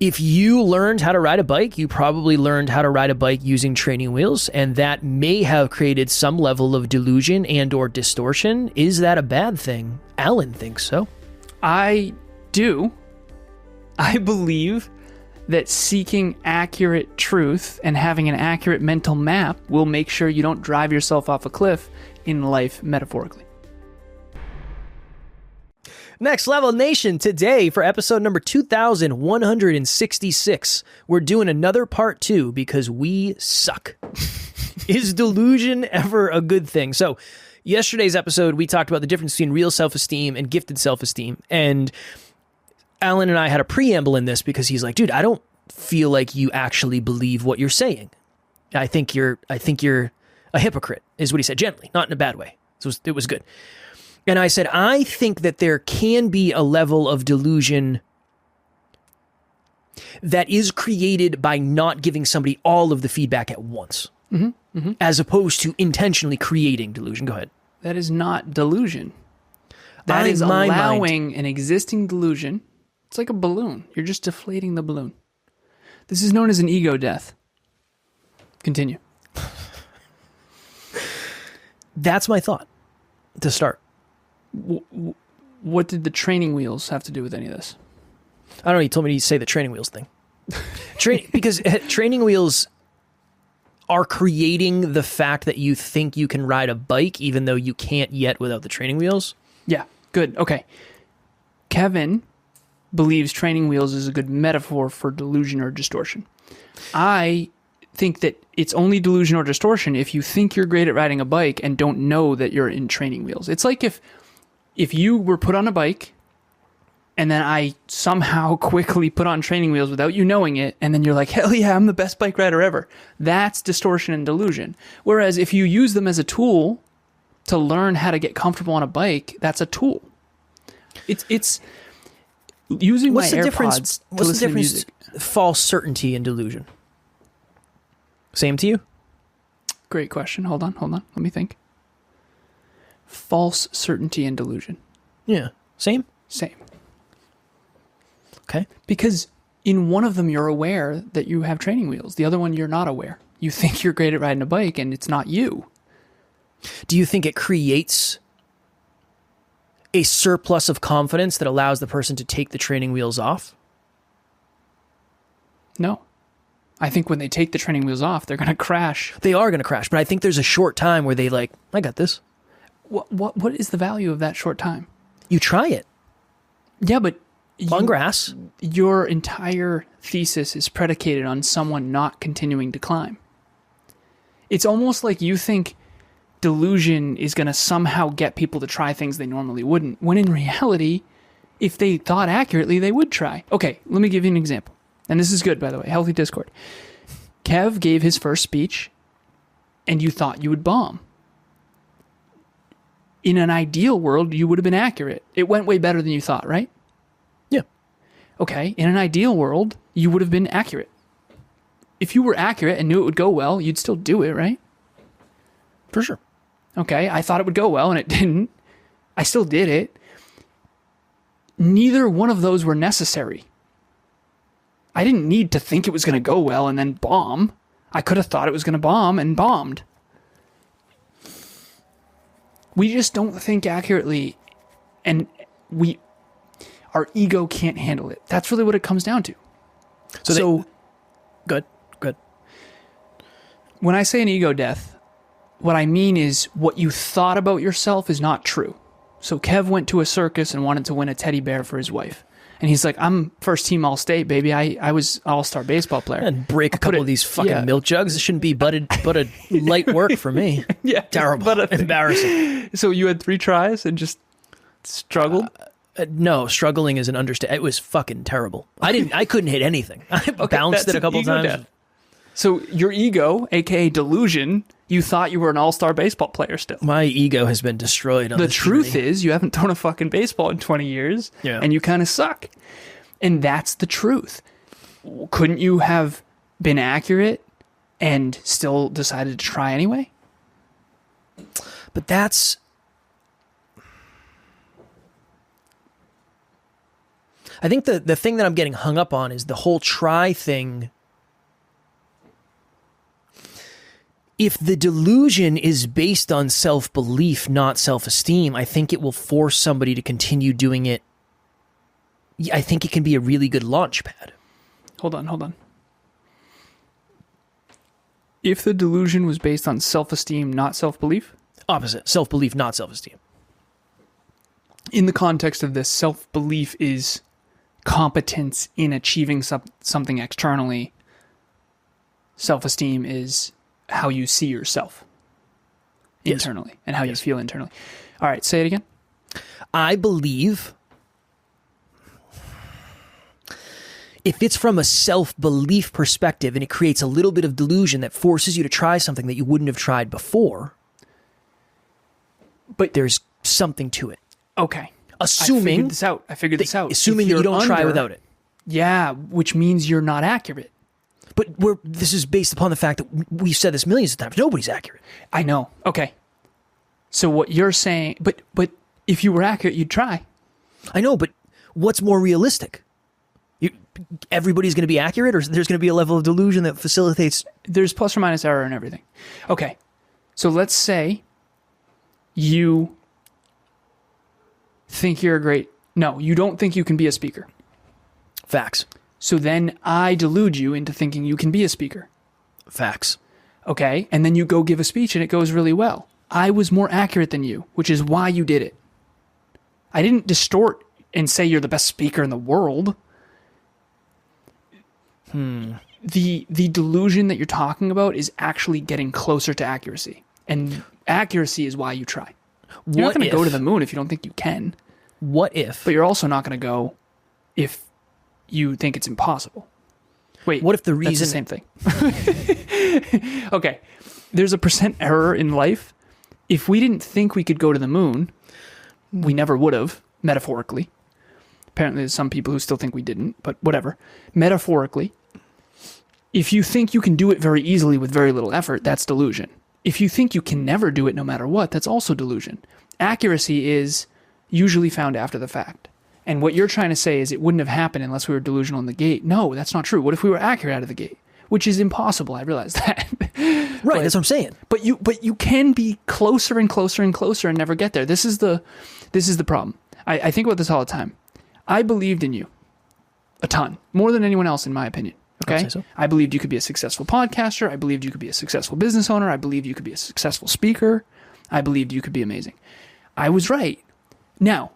If you learned how to ride a bike, you probably learned how to ride a bike using training wheels, and that may have created some level of delusion and or distortion. Is that a bad thing? Alan thinks so. I do. I believe that seeking accurate truth and having an accurate mental map will make sure you don't drive yourself off a cliff in life, metaphorically. Next Level Nation, today for episode number 2166, we're doing another part 2 because we suck. Is delusion ever a good thing? So, yesterday's episode, we talked about the difference between real self-esteem and gifted self-esteem, and Alan and I had a preamble in this because he's like, dude, I don't feel like you actually believe what you're saying. I think you're a hypocrite, is what he said, gently, not in a bad way. So it was good. And I said, I think that there can be a level of delusion that is created by not giving somebody all of the feedback at once, as opposed to intentionally creating delusion. Go ahead. That is not delusion. That is allowing an existing delusion. It's like a balloon. You're just deflating the balloon. This is known as an ego death. Continue. That's my thought to start. What did the training wheels have to do with any of this? I don't know. You told me to say the training wheels thing. Because training wheels are creating the fact that you think you can ride a bike even though you can't yet without the training wheels. Yeah, good. Okay. Kevin believes training wheels is a good metaphor for delusion or distortion. I think that it's only delusion or distortion if you think you're great at riding a bike and don't know that you're in training wheels. It's like if you were put on a bike and then I somehow quickly put on training wheels without you knowing it, and then you're like, hell yeah, I'm the best bike rider ever. That's distortion and delusion. Whereas if you use them as a tool to learn how to get comfortable on a bike, that's a tool. It's using What's my the AirPods difference? to What's the listen to difference? music. False certainty and delusion. Same to you? Great question. Hold on. Let me think. False certainty and delusion. Yeah. Same? Same. Okay. Because in one of them, you're aware that you have training wheels. The other one, you're not aware. You think you're great at riding a bike, and it's not you. Do you think it creates a surplus of confidence that allows the person to take the training wheels off? No. I think when they take the training wheels off, they're going to crash. They are going to crash, but I think there's a short time where they like, I got this. What is the value of that short time? You try it. Yeah, but On grass. Your entire thesis is predicated on someone not continuing to climb. It's almost like you think delusion is going to somehow get people to try things they normally wouldn't, when in reality, if they thought accurately, they would try. Okay, let me give you an example. And this is good, by the way. Healthy Discord. Kev gave his first speech, and you thought you would bomb. In an ideal world, you would have been accurate. It went way better than you thought, right? Yeah. Okay, in an ideal world, you would have been accurate. If you were accurate and knew it would go well, you'd still do it, right? For sure. Okay, I thought it would go well, and it didn't. I still did it. Neither one of those were necessary. I didn't need to think it was going to go well and then bomb. I could have thought it was going to bomb and bombed. We just don't think accurately, and our ego can't handle it. That's really what it comes down to. Good. When I say an ego death, what I mean is what you thought about yourself is not true. So Kev went to a circus and wanted to win a teddy bear for his wife. And he's like, I'm first team All-State, baby. I was all-star baseball player. And break a couple of these fucking milk jugs. It shouldn't be but a light work for me. Yeah. Terrible. Embarrassing. So you had 3 tries and just struggled? No, struggling is an understatement. It was fucking terrible. I couldn't hit anything. I bounced it a couple times. Death. So your ego, aka delusion, you thought you were an all-star baseball player still. My ego has been destroyed on The this truth journey. is you haven't thrown a fucking baseball in 20 years, and you kind of suck. And that's the truth. Couldn't you have been accurate and still decided to try anyway? But that's... I think the thing that I'm getting hung up on is the whole try thing. If the delusion is based on self-belief, not self-esteem, I think it will force somebody to continue doing it. I think it can be a really good launch pad. Hold on. If the delusion was based on self-esteem, not self-belief? Opposite. Self-belief, not self-esteem. In the context of this, self-belief is competence in achieving something externally. Self-esteem is how you see yourself internally and how you feel internally. All right, say it again. I believe if it's from a self-belief perspective and it creates a little bit of delusion that forces you to try something that you wouldn't have tried before, but there's something to it. Okay. Assuming I figured this out. Assuming that you don't try without it. Yeah, which means you're not accurate. But this is based upon the fact that we've said this millions of times. Nobody's accurate. I know. Okay. So what you're saying, but if you were accurate, you'd try. I know, but what's more realistic? Everybody's going to be accurate, or there's going to be a level of delusion that facilitates... There's plus or minus error and everything. Okay. So let's say you think you're a great... No, you don't think you can be a speaker. Facts. So then I delude you into thinking you can be a speaker. Facts. Okay, and then you go give a speech and it goes really well. I was more accurate than you, which is why you did it. I didn't distort and say you're the best speaker in the world. The delusion that you're talking about is actually getting closer to accuracy. And accuracy is why you try. You're not going to go to the moon if you don't think you can. What if? But you're also not going to go if you think it's impossible. Wait, what if the reason... That's the same thing. Okay, there's a % error in life. If we didn't think we could go to the moon, we never would have, metaphorically. Apparently there's some people who still think we didn't, but whatever. Metaphorically, if you think you can do it very easily with very little effort, that's delusion. If you think you can never do it no matter what, that's also delusion. Accuracy is usually found after the fact. And what you're trying to say is it wouldn't have happened unless we were delusional in the gate. No, that's not true. What if we were accurate out of the gate? Which is impossible. I realize that. Right, that's what I'm saying. But you can be closer and closer and closer and never get there. This is the problem. I think about this all the time. I believed in you a ton, more than anyone else, in my opinion. Okay, I'd say so. I believed you could be a successful podcaster. I believed you could be a successful business owner. I believed you could be a successful speaker. I believed you could be amazing. I was right. Now,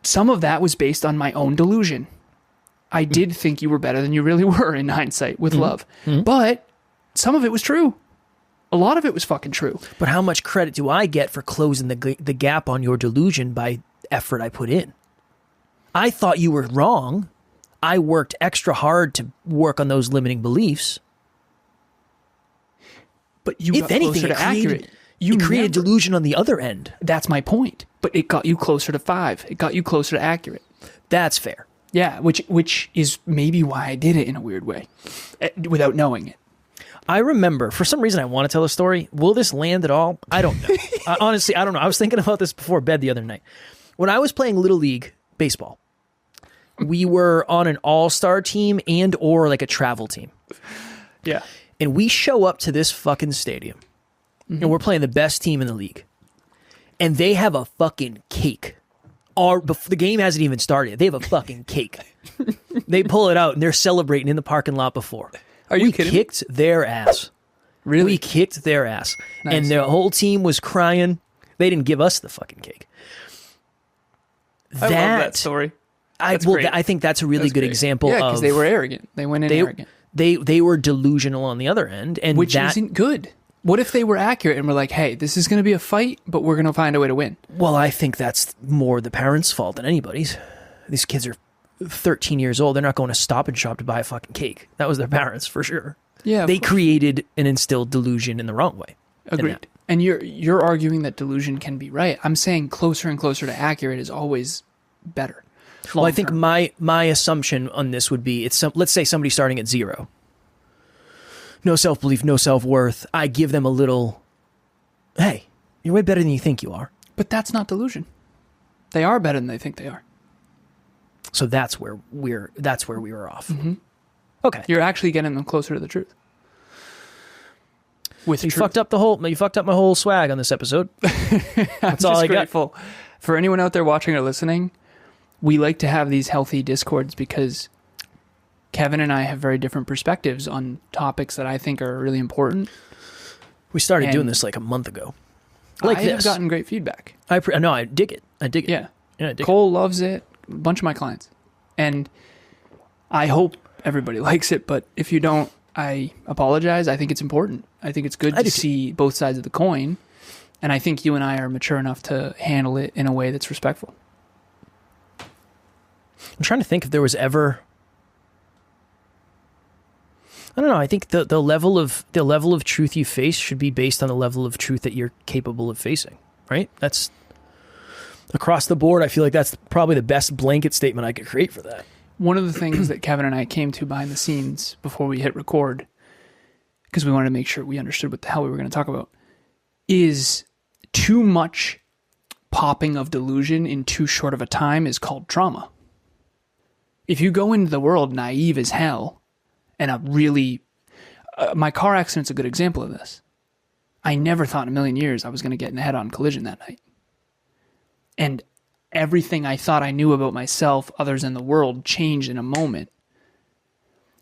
some of that was based on my own delusion. I did think you were better than you really were in hindsight with love. But some of it was true. A lot of it was fucking true. But how much credit do I get for closing the gap on your delusion by effort I put in? I thought you were wrong. I worked extra hard to work on those limiting beliefs. But you got closer to accurate. You created delusion on the other end. That's my point. But it got you closer to 5. It got you closer to accurate. That's fair. Yeah, which is maybe why I did it in a weird way, without knowing it. I remember, for some reason I want to tell a story. Will this land at all? I don't know. Honestly, I don't know. I was thinking about this before bed the other night. When I was playing Little League baseball, we were on an all-star team or like a travel team. Yeah. And we show up to this fucking stadium, and we're playing the best team in the league. And they have a fucking cake. The game hasn't even started. They have a fucking cake. They pull it out, and they're celebrating in the parking lot before. Are you kidding? We kicked their ass. Really? We kicked their ass. Nice. And the whole team was crying. They didn't give us the fucking cake. I love that story. I think that's a really good example of... Yeah, because they were arrogant. They went in arrogant. They were delusional on the other end. And which isn't good. What if they were accurate and were like, hey, this is going to be a fight, but we're going to find a way to win? Well, I think that's more the parents' fault than anybody's. These kids are 13 years old. They're not going to Stop and Shop to buy a fucking cake. That was their parents, for sure. Yeah, they created and instilled delusion in the wrong way. Agreed. And you're arguing that delusion can be right. I'm saying closer and closer to accurate is always better. Well, I think my assumption on this would be let's say somebody starting at 0. No self-belief, no self-worth. I give them a little, hey, you're way better than you think you are. But that's not delusion. They are better than they think they are. So that's where we were off. Mm-hmm. Okay. You're actually getting them closer to the truth. You fucked up my whole swag on this episode. That's all I grateful. For anyone out there watching or listening, we like to have these healthy discords because Kevin and I have very different perspectives on topics that I think are really important. We started doing this like a month ago. I've gotten great feedback. I dig it. Yeah, Cole loves it. A bunch of my clients. And I hope everybody likes it, but if you don't, I apologize. I think it's important. I think it's good to see both sides of the coin. And I think you and I are mature enough to handle it in a way that's respectful. I'm trying to think if there was ever... I don't know. I think the level of truth you face should be based on the level of truth that you're capable of facing, right? That's across the board. I feel like that's probably the best blanket statement I could create for that. One of the things that Kevin and I came to behind the scenes before we hit record, because we wanted to make sure we understood what the hell we were going to talk about, is too much popping of delusion in too short of a time is called trauma. If you go into the world naive as hell, and a really... my car accident's a good example of this. I never thought in a million years I was going to get in a head-on collision that night. And everything I thought I knew about myself, others in the world, changed in a moment.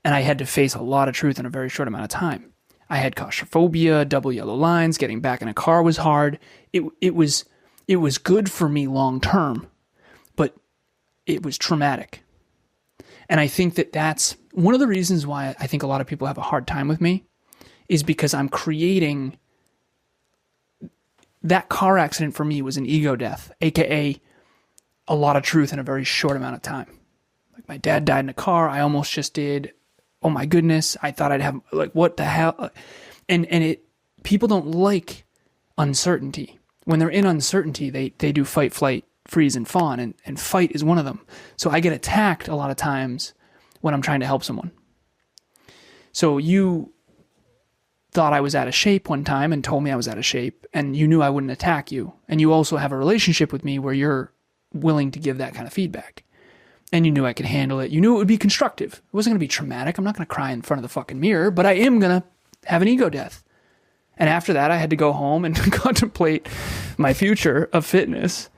And I had to face a lot of truth in a very short amount of time. I had claustrophobia, double yellow lines, getting back in a car was hard. It was good for me long term, but it was traumatic. And I think that's one of the reasons why I think a lot of people have a hard time with me is because I'm creating... That car accident for me was an ego death, aka a lot of truth in a very short amount of time. Like my dad died in a car. I almost just did. Oh my goodness. I thought I'd have, like, what the hell? And people don't like uncertainty. When they're in uncertainty, they do fight, flight, freeze, and fawn. And fight is one of them. So I get attacked a lot of times when I'm trying to help someone. So you thought I was out of shape one time and told me I was out of shape, and you knew I wouldn't attack you. And you also have a relationship with me where you're willing to give that kind of feedback. And you knew I could handle it. You knew it would be constructive. It wasn't going to be traumatic. I'm not going to cry in front of the fucking mirror, but I am going to have an ego death. And after that, I had to go home and contemplate my future of fitness.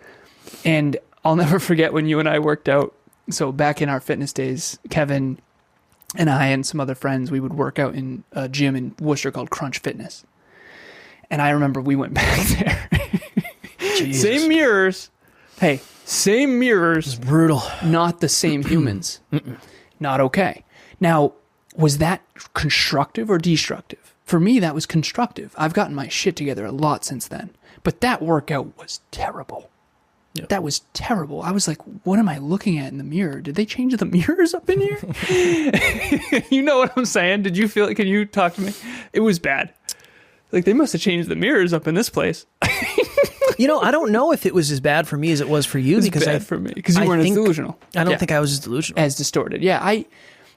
And I'll never forget when you and I worked out. So back in our fitness days, Kevin and I and some other friends, we would work out in a gym in Worcester called Crunch Fitness. And I remember we went back there. Same mirrors. Hey, same mirrors. It's brutal. Not the same humans. Not okay. Now, was that constructive or destructive? For me, that was constructive. I've gotten my shit together a lot since then. But that workout was terrible. Yep. That was terrible. I was like, what am I looking at in the mirror? Did they change the mirrors up in here? You know what I'm saying? Did you feel it? Can you talk to me? It was bad. Like, they must have changed the mirrors up in this place. You know, I don't know if it was as bad for me as it was for you. Because bad for me. Because you weren't as delusional. I don't think I was as delusional. As distorted. Yeah,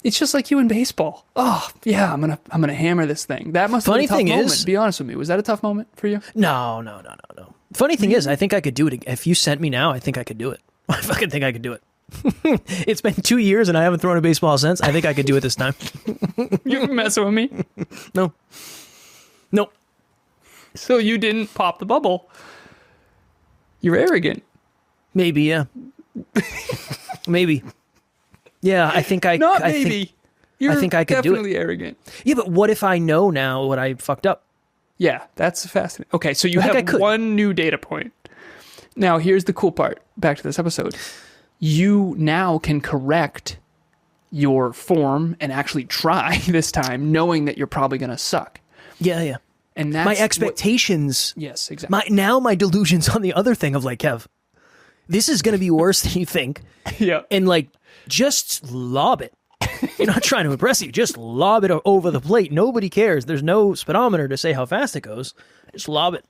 it's just like you in baseball. Oh, yeah, I'm gonna hammer this thing. That must have been a tough moment. Be honest with me. Was that a tough moment for you? No. Funny thing is, I think I could do it. If you sent me now, I think I could do it. I fucking think I could do it. It's been 2 years and I haven't thrown a baseball since. I think I could do it this time. You're messing with me? No. Nope. So you didn't pop the bubble. You're arrogant. Maybe, yeah. Maybe. Yeah, I think I... Not maybe. I think I could do it. Definitely arrogant. Yeah, but what if I know now what I fucked up? Yeah, that's fascinating. Okay, so you have one new data point. Now, here's the cool part. Back to this episode. You now can correct your form and actually try this time, knowing that you're probably going to suck. Yeah. And that's my expectations. Yes, exactly. My delusions on the other thing of like, Kev, this is going to be worse than you think. Yeah. And like, just lob it. You're not trying to impress you. Just lob it over the plate. Nobody cares. There's no speedometer to say how fast it goes. Just lob it.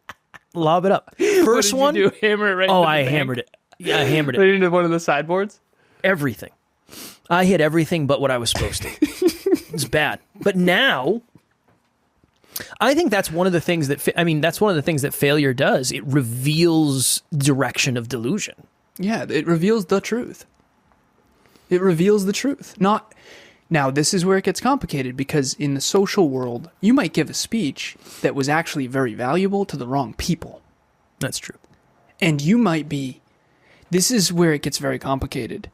Lob it up. First one. Did you hammer it right into the bank? Hammered it. Yeah, I hammered it. Right into one of the sideboards? Everything. I hit everything but what I was supposed to. It's bad. But now, I think that's one of the things that failure does. It reveals direction of delusion. Yeah, it reveals the truth. It reveals the truth. Now, this is where it gets complicated, because in the social world, you might give a speech that was actually very valuable to the wrong people. That's true. And you might be... This is where it gets very complicated.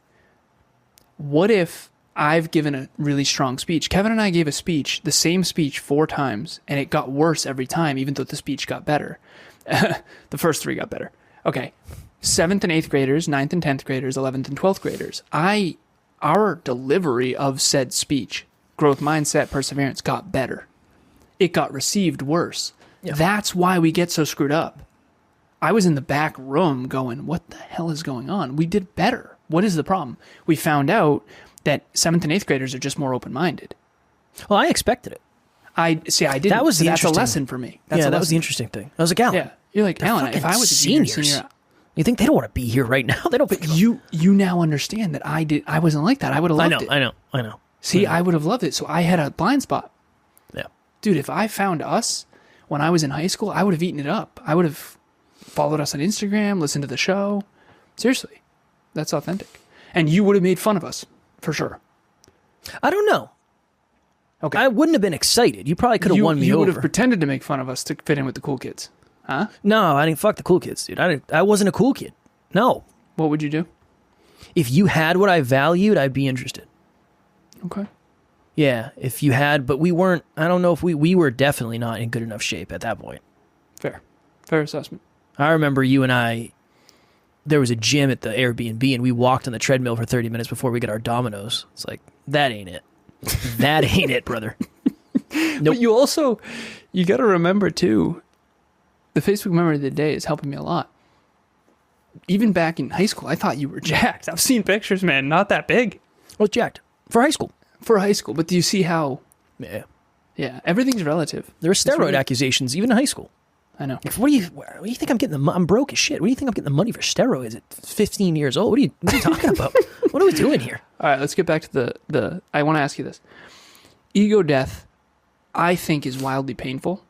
What if I've given a really strong speech? Kevin and I gave a speech, the same speech 4 times, and it got worse every time, even though the speech got better. The first 3 got better. Okay. 7th and 8th graders, 9th and 10th graders, 11th and 12th graders. Our delivery of said speech, growth mindset, perseverance, got better. It got received worse. Yeah. That's why we get so screwed up. I was in the back room going, what the hell is going on? We did better. What is the problem? We found out that 7th and 8th graders are just more open-minded. Well, I expected it. I didn't. That's a lesson for me. That was the interesting thing. I was like, Alan. Yeah. You're like, Alan, if I was a senior, you think they don't want to be here right now? They don't. But you now understand that I wasn't like that. I would have loved it. I know. See, I would have loved it. So I had a blind spot. Yeah. Dude, if I found us when I was in high school, I would have eaten it up. I would have followed us on Instagram, listened to the show. Seriously. That's authentic. And you would have made fun of us, for sure. I don't know. Okay. I wouldn't have been excited. You probably could have won me over. You would have pretended to make fun of us to fit in with the cool kids. Huh? No, I didn't. Fuck the cool kids, dude. I wasn't a cool kid. No. What would you do? If you had what I valued, I'd be interested. Okay. Yeah, if you had, but we weren't. I don't know if we were definitely not in good enough shape at that point. Fair assessment. I remember you and I, there was a gym at the Airbnb, and we walked on the treadmill for 30 minutes before we got our Dominoes. It's like, that ain't it. That ain't it, brother. Nope. But you got to remember, too, the Facebook memory of the day is helping me a lot. Even back in high school, I thought you were jacked. I've seen pictures, man, not that big. I was jacked. For high school. But do you see how... Yeah. Yeah, everything's relative. There were steroid accusations, even in high school. I know. What do you think I'm getting I'm broke as shit. What do you think I'm getting the money for steroids at 15 years old? What are you talking about? What are we doing here? All right, let's get back to the I want to ask you this. Ego death, I think, is wildly painful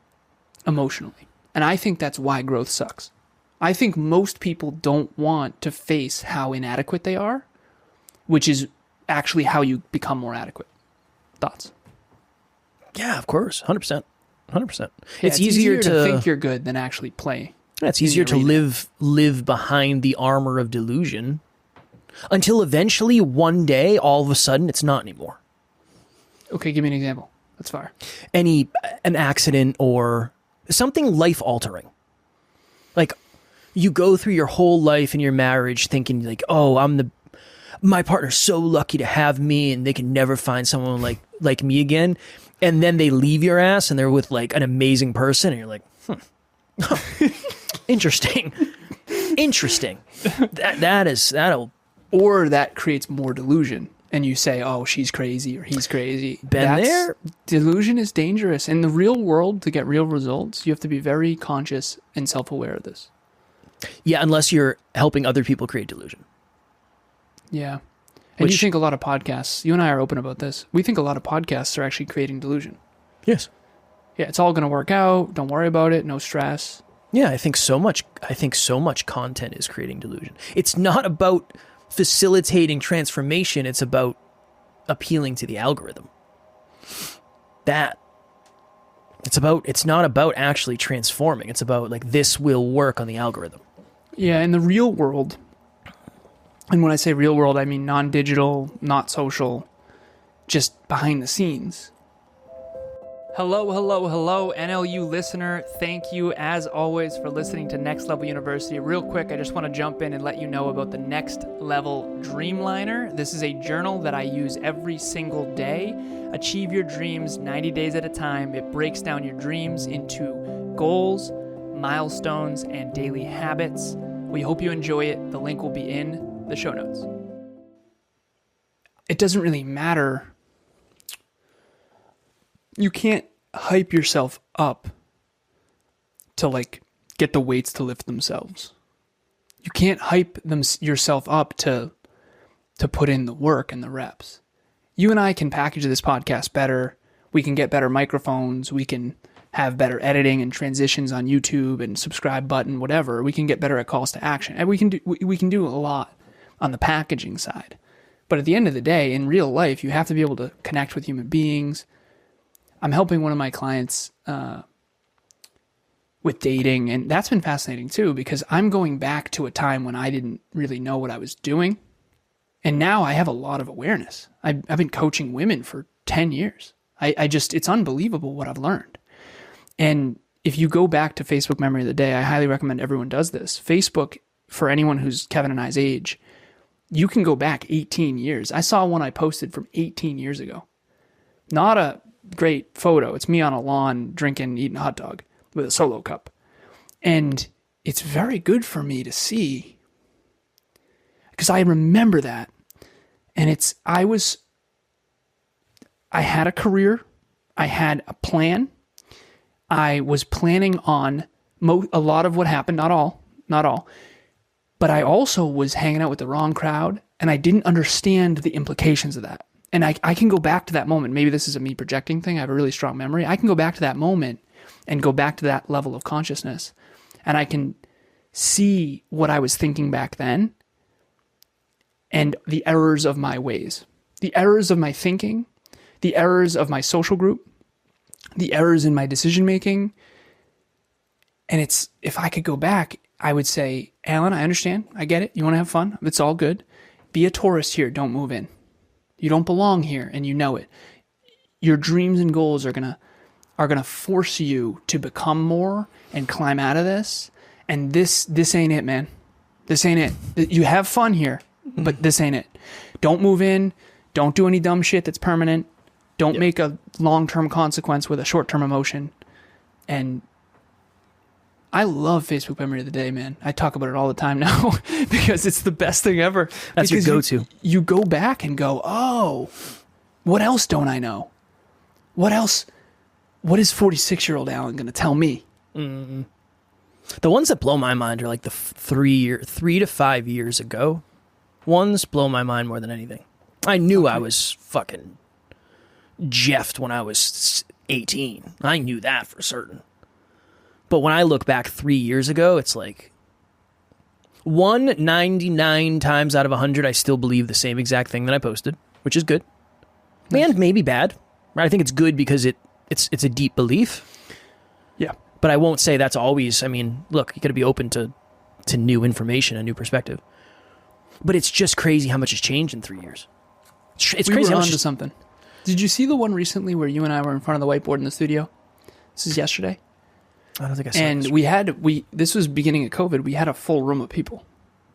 emotionally. And I think that's why growth sucks. I think most people don't want to face how inadequate they are, which is actually how you become more adequate. Thoughts? Yeah, of course. 100%. 100%. Yeah, it's easier to think you're good than actually play. Yeah, it's easier to live behind the armor of delusion until eventually one day, all of a sudden, it's not anymore. Okay, give me an example. That's fire. An accident or something life-altering. Like, you go through your whole life in your marriage thinking, like, oh, my partner's so lucky to have me and they can never find someone like me again. And then they leave your ass and they're with, like, an amazing person. And you're like, interesting. Interesting. That'll... Or that creates more delusion. And you say, oh, she's crazy or he's crazy. There. Delusion is dangerous. In the real world, to get real results, you have to be very conscious and self-aware of this. Yeah, unless you're helping other people create delusion. Yeah. And you think a lot of podcasts, you and I are open about this, we think a lot of podcasts are actually creating delusion. Yes. Yeah, it's all going to work out. Don't worry about it. No stress. Yeah, I think so much content is creating delusion. It's not about facilitating transformation. It's about appealing to the algorithm. It's not about actually transforming. It's about, like, this will work on the algorithm. Yeah, in the real world, and when I say real world, I mean non-digital, not social, just behind the scenes. Hello, NLU listener. Thank you, as always, for listening to Next Level University. Real quick, I just want to jump in and let you know about the Next Level Dreamliner. This is a journal that I use every single day. Achieve your dreams 90 days at a time. It breaks down your dreams into goals, milestones, and daily habits. We hope you enjoy it. The link will be in the show notes. It doesn't really matter. You can't hype yourself up to, like, get the weights to lift themselves. You can't hype yourself up to put in the work and the reps. You and I can package this podcast better. We can get better microphones. We can have better editing and transitions on YouTube and subscribe button, whatever. We can get better at calls to action. And we can do a lot on the packaging side. But at the end of the day, in real life, you have to be able to connect with human beings. I'm helping one of my clients with dating, and that's been fascinating too, because I'm going back to a time when I didn't really know what I was doing. And now I have a lot of awareness. I've been coaching women for 10 years. It's unbelievable what I've learned. And if you go back to Facebook Memory of the Day, I highly recommend everyone does this. Facebook, for anyone who's Kevin and I's age, you can go back 18 years. I saw one I posted from 18 years ago. Not a great photo. It's me on a lawn drinking, eating a hot dog with a Solo cup. And it's very good for me to see, because I remember that. And I had a career. I had a plan. I was planning on a lot of what happened, not all. But I also was hanging out with the wrong crowd, and I didn't understand the implications of that. And I can go back to that moment. Maybe this is a me projecting thing. I have a really strong memory. I can go back to that moment and go back to that level of consciousness. And I can see what I was thinking back then and the errors of my ways, the errors of my thinking, the errors of my social group, the errors in my decision making. And if I could go back, I would say, Alan, I understand. I get it. You want to have fun. It's all good. Be a tourist here. Don't move in. You don't belong here, and you know it. Your dreams and goals are gonna force you to become more and climb out of this. And this ain't it, man. This ain't it. You have fun here, but this ain't it. Don't move in. Don't do any dumb shit that's permanent. Don't make a long-term consequence with a short-term emotion. And I love Facebook Memory of the Day, man. I talk about it all the time now because it's the best thing ever. That's because your go-to. You go back and go, oh, what else don't I know? What else? What is 46-year-old Alan going to tell me? Mm-hmm. The ones that blow my mind are like the 3 to 5 years ago ones blow my mind more than anything. I knew I was fucking jeffed when I was 18. I knew that for certain. But when I look back 3 years ago, it's like 199 times out of 100, I still believe the same exact thing that I posted, which is good. Nice. And maybe bad. I think it's good because it's a deep belief. Yeah. But I won't say that's always, I mean, look, you got to be open to new information, a new perspective. But it's just crazy how much has changed in 3 years. It's crazy how much. Onto something. Did you see the one recently where you and I were in front of the whiteboard in the studio? This is yesterday. I don't think I saw And this was beginning of COVID. We had a full room of people.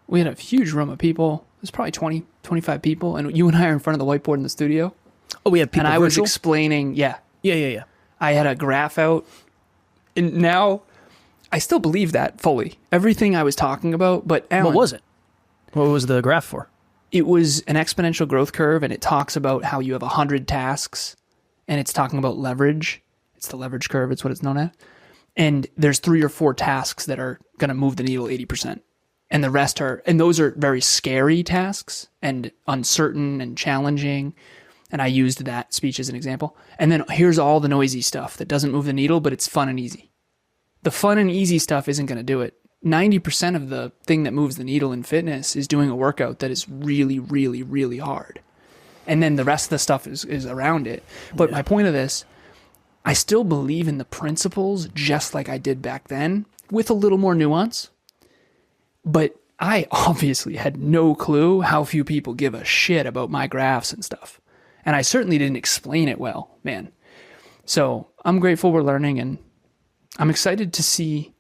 We had a huge room of people. There's probably 20, 25 people. And you and I are in front of the whiteboard in the studio. Oh, we have people And I virtual? was explaining, Yeah. I had a graph out. And now I still believe that fully. Everything I was talking about, but Alan, what was it? What was the graph for? It was an exponential growth curve, and it talks about how you have 100 tasks, and it's talking about leverage. It's the leverage curve. It's what it's known as. And there's 3 or 4 tasks that are going to move the needle 80%. And the rest and those are very scary tasks and uncertain and challenging. And I used that speech as an example. And then here's all the noisy stuff that doesn't move the needle, but it's fun and easy. The fun and easy stuff isn't going to do it. 90% of the thing that moves the needle in fitness is doing a workout that is really, really, really hard. And then the rest of the stuff is around it. But my point of this, I still believe in the principles just like I did back then, with a little more nuance. But I obviously had no clue how few people give a shit about my graphs and stuff. And I certainly didn't explain it well, man. So I'm grateful we're learning, and I'm excited to see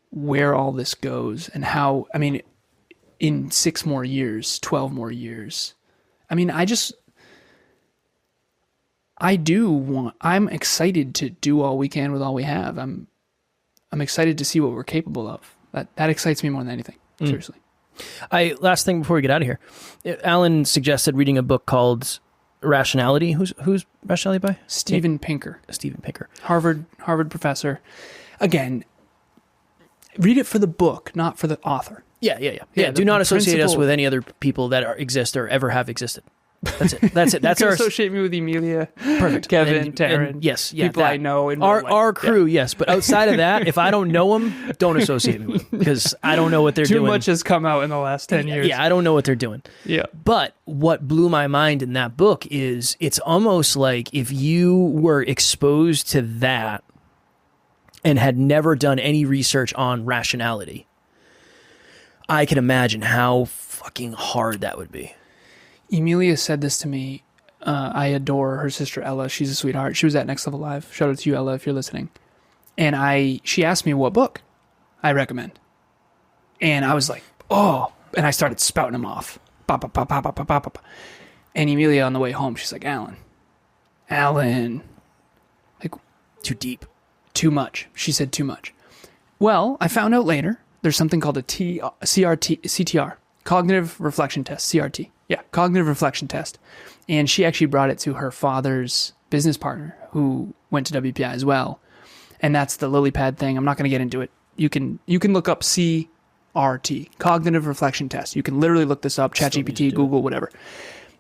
where all this goes and how, I mean, in 6 more years, 12 more years. I mean, I'm excited to do all we can with all we have. I'm excited to see what we're capable of. That excites me more than anything. Seriously. Last thing before we get out of here, Alan suggested reading a book called Rationality. Who's Rationality by? Steven Pinker. Steven Pinker. Harvard professor. Again, read it for the book, not for the author. Yeah. Do not associate us with any other people that exist or ever have existed. That's it. That's it. That's You our can associate me with Emilia, perfect. Kevin, And Taryn. yes, yeah, people that. I know in our real life. our crew. Yes, but outside of that, if I don't know them, don't associate me with them because I don't know what they're Too doing. much has come out in the last 10 years. Yeah, I don't know what they're doing. Yeah. But what blew my mind in that book is it's almost like if you were exposed to that and had never done any research on rationality, I can imagine how fucking hard that would be. Emilia said this to me. I adore her sister Ella. She's a sweetheart. She was at Next Level Live. Shout out to you, Ella, if you're listening. And she asked me what book I recommend. And I was like, oh. And I started spouting them off. Ba, ba, ba, ba, ba, ba, ba, ba. And Emilia on the way home, she's like, Alan. Like, Too deep. too much. She said too much. Well, I found out later there's something called a CTR, Cognitive Reflection Test, CRT. Yeah, Cognitive Reflection Test. And she actually brought it to her father's business partner who went to WPI as well. And that's the lily pad thing. I'm not going to get into it. You can look up CRT, Cognitive Reflection Test. You can literally look this up, ChatGPT, Google, whatever.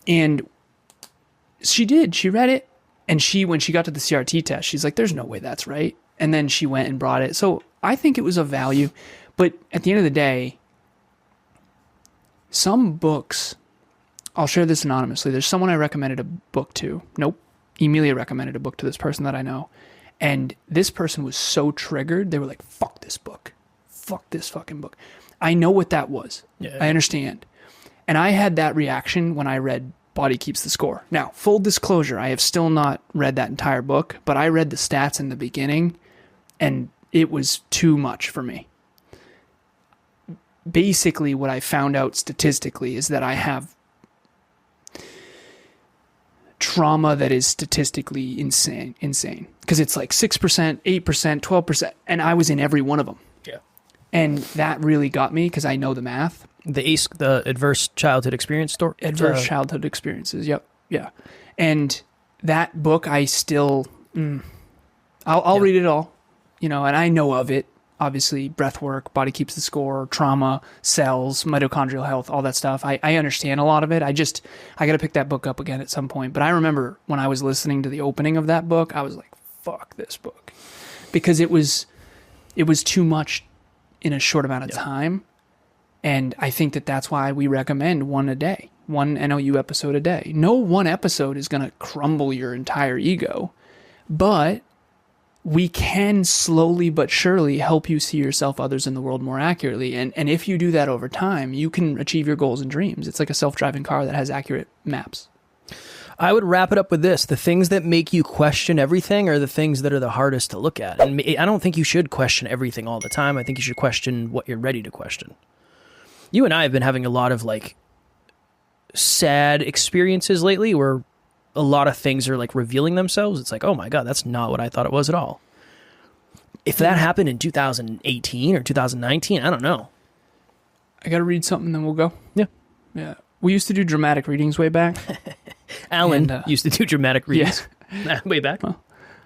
And she did. She read it. And when she got to the CRT test, she's like, there's no way that's right. And then she went and brought it. So I think it was of value. But at the end of the day, some books, I'll share this anonymously. There's someone I recommended a book to. Nope. Emilia recommended a book to this person that I know. And this person was so triggered. They were like, fuck this book. Fuck this fucking book. I know what that was. Yeah. I understand. And I had that reaction when I read Body Keeps the Score. Now, full disclosure, I have still not read that entire book, but I read the stats in the beginning, and it was too much for me. Basically, what I found out statistically is that I have trauma that is statistically insane. Because it's like 6%, 8%, 12%, and I was in every one of them. Yeah. And that really got me because I know the math. The adverse childhood experience story. Adverse childhood experiences. Yep. Yeah. And that book, I still, I'll read it all, and I know of it. Obviously, breath work, Body Keeps the Score, trauma, cells, mitochondrial health, all that stuff. I understand a lot of it. I got to pick that book up again at some point. But I remember when I was listening to the opening of that book, I was like, fuck this book. Because it was too much in a short amount of time. And I think that's why we recommend one a day, one NLU episode a day. No one episode is going to crumble your entire ego, but we can slowly but surely help you see yourself, others, in the world more accurately. And if you do that over time, you can achieve your goals and dreams. It's like a self-driving car that has accurate maps. I would wrap it up with this. The things that make you question everything are the things that are the hardest to look at. And I don't think you should question everything all the time. I think you should question what you're ready to question. You and I have been having a lot of sad experiences lately where a lot of things are revealing themselves. It's like, oh my God, that's not what I thought it was at all. If that happened in 2018 or 2019, I don't know. I got to read something, then we'll go. Yeah. Yeah. We used to do dramatic readings way back. Alan used to do dramatic readings way back. Well,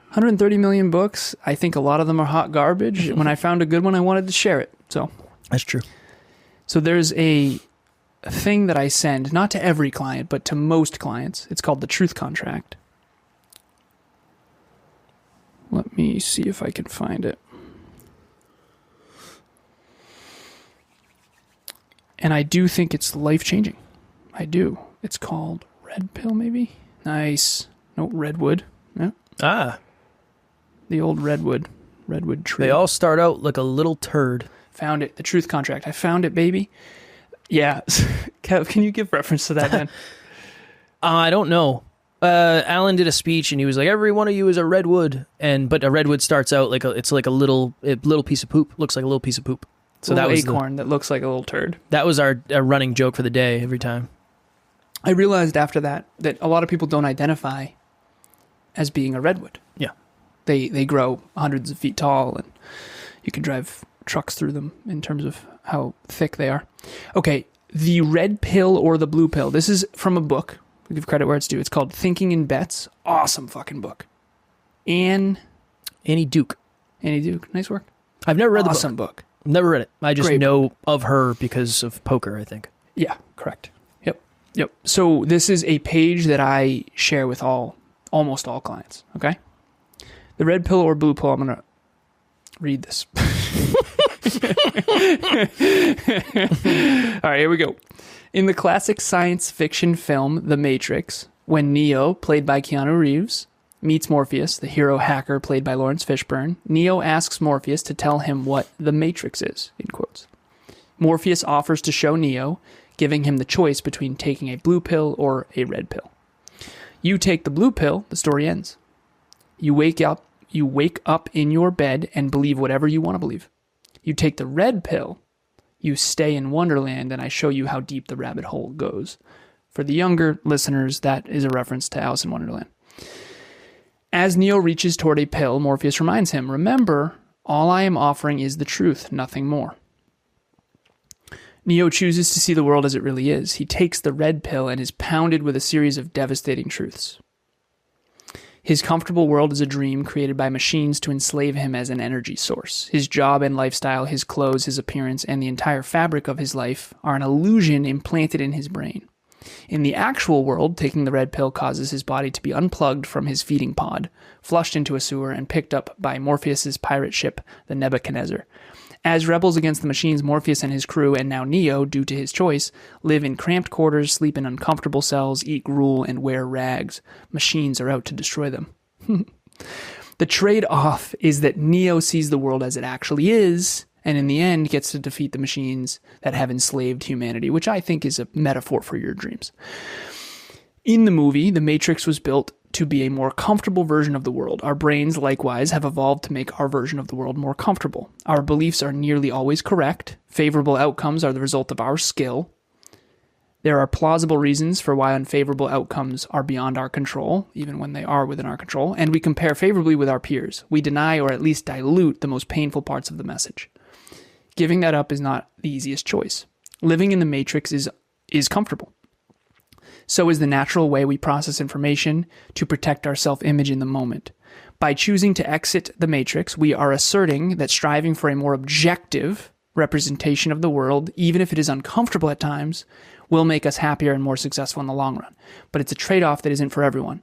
130 million books. I think a lot of them are hot garbage. When I found a good one, I wanted to share it. So that's true. So there's a thing that I send, not to every client, but to most clients. It's called the Truth Contract. Let me see if I can find it. And I do think it's life-changing. I do. It's called Red Pill, maybe? Nice. No, Redwood. Yeah. Ah. The old Redwood tree. They all start out like a little turd. Found it. The Truth Contract. I found it, baby. Yeah. Kev, can you give reference to that, then? I don't know. Alan did a speech and he was like, every one of you is a redwood. But a redwood starts out it's like a little piece of poop. Looks like a little piece of poop. So that was acorn that looks like a little turd. That was our running joke for the day every time. I realized after that a lot of people don't identify as being a redwood. Yeah. They grow hundreds of feet tall and you can drive trucks through them in terms of how thick they are. Okay, the red pill or the blue pill. This is from a book. We give credit where it's due. It's called Thinking in Bets. Awesome fucking book. Annie Duke. Nice work. I've never read the book. Awesome book. Never read it. I just Great know of her because of poker, I think. Yeah, correct. Yep. Yep. So this is a page that I share with almost all clients. Okay. The red pill or blue pill. I'm going to read this. All right, here we go. In the classic science fiction film, The Matrix, when Neo, played by Keanu Reeves, meets Morpheus, the hero hacker played by Lawrence Fishburne, Neo asks Morpheus to tell him what the Matrix is, in quotes. Morpheus offers to show Neo, giving him the choice between taking a blue pill or a red pill. You take the blue pill, the story ends. You wake up in your bed and believe whatever you want to believe. You take the red pill, you stay in Wonderland, and I show you how deep the rabbit hole goes. For the younger listeners, that is a reference to Alice in Wonderland. As Neo reaches toward a pill, Morpheus reminds him, remember, all I am offering is the truth, nothing more. Neo chooses to see the world as it really is. He takes the red pill and is pounded with a series of devastating truths. His comfortable world is a dream created by machines to enslave him as an energy source. His job and lifestyle, his clothes, his appearance, and the entire fabric of his life are an illusion implanted in his brain. In the actual world, taking the red pill causes his body to be unplugged from his feeding pod, flushed into a sewer, and picked up by Morpheus's pirate ship, the Nebuchadnezzar. As rebels against the machines, Morpheus and his crew, and now Neo, due to his choice, live in cramped quarters, sleep in uncomfortable cells, eat gruel, and wear rags. Machines are out to destroy them. The trade-off is that Neo sees the world as it actually is, and in the end gets to defeat the machines that have enslaved humanity, which I think is a metaphor for your dreams. In the movie, the Matrix was built to be a more comfortable version of the world. Our brains, likewise, have evolved to make our version of the world more comfortable. Our beliefs are nearly always correct. Favorable outcomes are the result of our skill. There are plausible reasons for why unfavorable outcomes are beyond our control, even when they are within our control, and we compare favorably with our peers. We deny or at least dilute the most painful parts of the message. Giving that up is not the easiest choice. Living in the Matrix is comfortable. So is the natural way we process information to protect our self-image in the moment. By choosing to exit the Matrix, we are asserting that striving for a more objective representation of the world, even if it is uncomfortable at times, will make us happier and more successful in the long run. But it's a trade-off that isn't for everyone.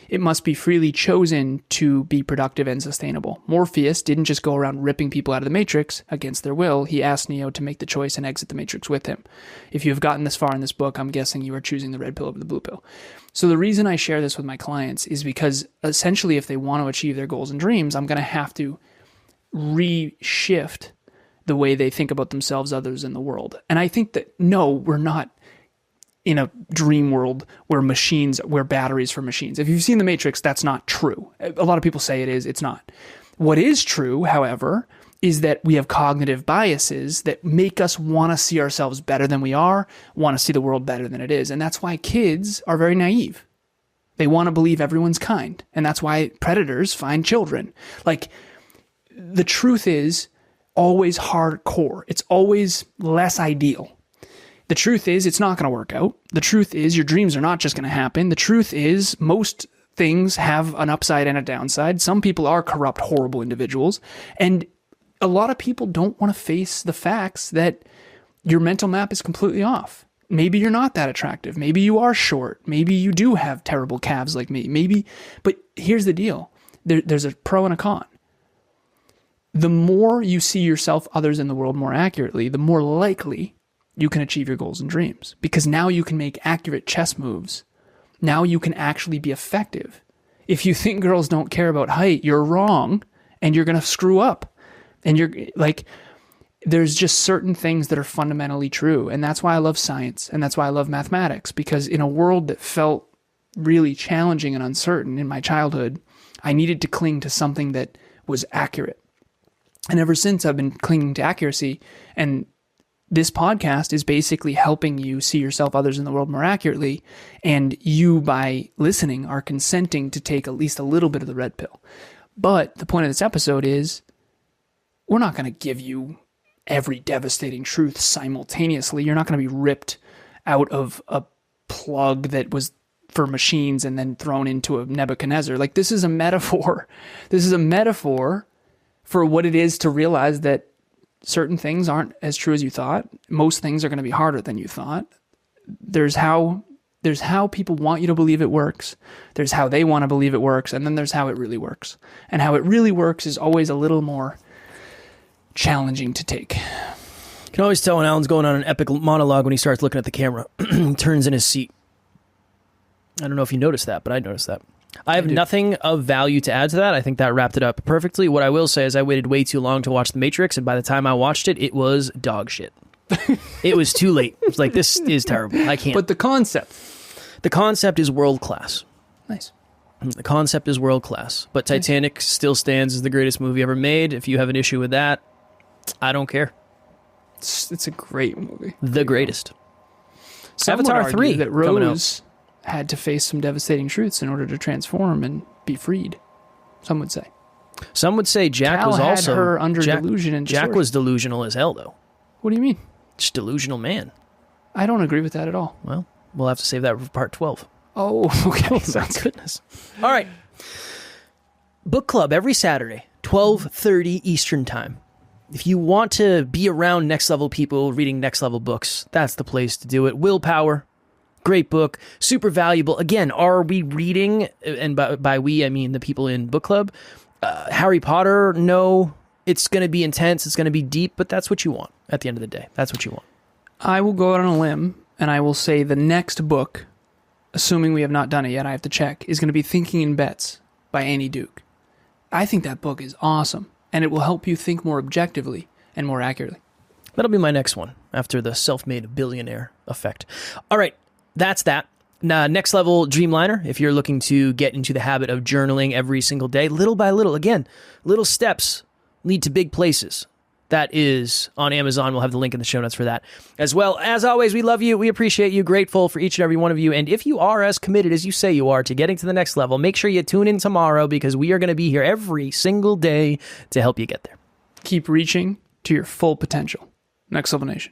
It must be freely chosen to be productive and sustainable. Morpheus didn't just go around ripping people out of the Matrix against their will. He asked Neo to make the choice and exit the Matrix with him. If you have gotten this far in this book, I'm guessing you are choosing the red pill over the blue pill. So the reason I share this with my clients is because essentially if they want to achieve their goals and dreams, I'm going to have to reshift the way they think about themselves, others, in the world. And I think that, no, we're not in a dream world where batteries for machines. If you've seen The Matrix, that's not true. A lot of people say it is, it's not. What is true, however, is that we have cognitive biases that make us want to see ourselves better than we are, want to see the world better than it is. And that's why kids are very naive. They want to believe everyone's kind. And that's why predators find children. Like, the truth is always hardcore. It's always less ideal. The truth is, it's not going to work out. The truth is, your dreams are not just going to happen. The truth is, most things have an upside and a downside. Some people are corrupt, horrible individuals. And a lot of people don't want to face the facts that your mental map is completely off. Maybe you're not that attractive. Maybe you are short. Maybe you do have terrible calves like me. But here's the deal. There's a pro and a con. The more you see yourself, others, in the world more accurately, the more likely you can achieve your goals and dreams, because now you can make accurate chess moves. Now you can actually be effective. If you think girls don't care about height, you're wrong, and you're going to screw up. And you're like, there's just certain things that are fundamentally true. And that's why I love science. And that's why I love mathematics, because in a world that felt really challenging and uncertain in my childhood, I needed to cling to something that was accurate. And ever since, I've been clinging to accuracy. And this podcast is basically helping you see yourself, others, in the world more accurately. And you, by listening, are consenting to take at least a little bit of the red pill. But the point of this episode is, we're not going to give you every devastating truth simultaneously. You're not going to be ripped out of a plug that was for machines and then thrown into a Nebuchadnezzar. Like, this is a metaphor. This is a metaphor for what it is to realize that certain things aren't as true as you thought. Most things are going to be harder than you thought. There's how there's how people want you to believe it works, there's how they want to believe it works, and then there's how it really works. And how it really works is always a little more challenging to take. You can always tell when Alan's going on an epic monologue when he starts looking at the camera. He turns in his seat. I don't know if you noticed that, but I noticed that. I have nothing of value to add to that. I think that wrapped it up perfectly. What I will say is I waited way too long to watch The Matrix, and by the time I watched it, it was dog shit. It was too late. It's like, this is terrible. I can't. But the concept is world class. Nice. The concept is world class. But Titanic still stands as the greatest movie ever made. If you have an issue with that, I don't care. It's a great movie. The greatest. Some Avatar would 3 argue that coming out. Rose had to face some devastating truths in order to transform and be freed. Some would say. Some would say Jack Cal was had also her under delusion and Jack distortion. was delusional as hell, though. What do you mean? Just delusional man. I don't agree with that at all. Well, we'll have to save that for part 12. Oh, okay. My goodness. All right. Book club every Saturday, 12:30 Eastern time. If you want to be around next level people reading next level books, that's the place to do it. Willpower, great book, super valuable. Again, are we reading, and by we I mean the people in book club, Harry Potter? No, it's going to be intense, it's going to be deep, but that's what you want at the end of the day. That's what you want. I will go out on a limb and I will say the next book, assuming we have not done it yet, I have to check, is going to be Thinking in Bets by Annie Duke. I think that book is awesome, and it will help you think more objectively and more accurately. That'll be my next one after the self-made billionaire effect. All right, that's that. Now, Next Level Dreamliner, if you're looking to get into the habit of journaling every single day, little by little, again, little steps lead to big places. That is on Amazon. We'll have the link in the show notes for that. As well, as always, we love you. We appreciate you. Grateful for each and every one of you. And if you are as committed as you say you are to getting to the next level, make sure you tune in tomorrow because we are going to be here every single day to help you get there. Keep reaching to your full potential. Next Level Nation.